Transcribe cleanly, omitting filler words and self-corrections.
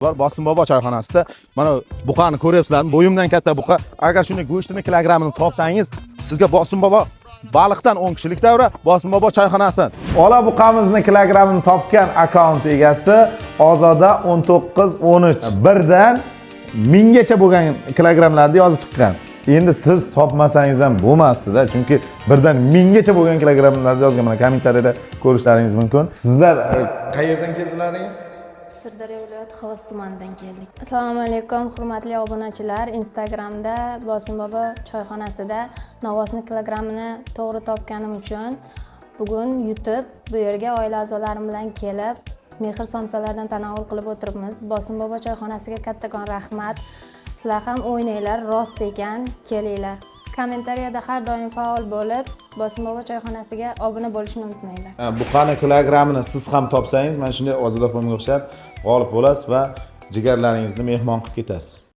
Bosim bobo choyxonasida mana buqani ko'ryapsizlarmi? Bo'yimdan katta buqa. Agar shunday go'shtini kilogramini topsangiz, sizga Bosim bobo baliqdan 10 kishilik davra, Bosim bobo choyxonasidan. Ola buqamizni kilogramini topgan akkaunt egasi Ozoda 1913. Birdan 1000 gacha bo'lgan kilogramlarni yozib chiqqan. Endi siz topmasangiz ham bo'lmasdi-da, chunki birdan 1000 gacha bo'lgan kilogramlarni yozgan. Mana kommentariyada ko'rishlaringiz mumkin. Sizlar qayerdan keldilaringiz? Sirdaryo viloyati Xovos tumanidan keldik. Assalomu alaykum, hurmatli obunachilar. Instagramda Bosim bobo choyxonasida novvosni kilogramini to'g'ri topganim uchun bugun yutib, bu yerga oila a'zolarim bilan kelib, mehr somsalardan tanovul qilib o'tiribmiz. Bosim bobo choyxonasiga kattakon rahmat. Sizlar ham o'ynanglar, rost ekan, kelinglar. Kommentariyada har doim faol bo'lib, Bosim bobo choyxonasiga obuna bo'lishni unutmanglar. Buqani kilogramini siz ham topsangiz, mana shunday Ozoda opamga o'xshab g'olib bo'lasiz va jigarlaringizni mehmon qilib ketasiz.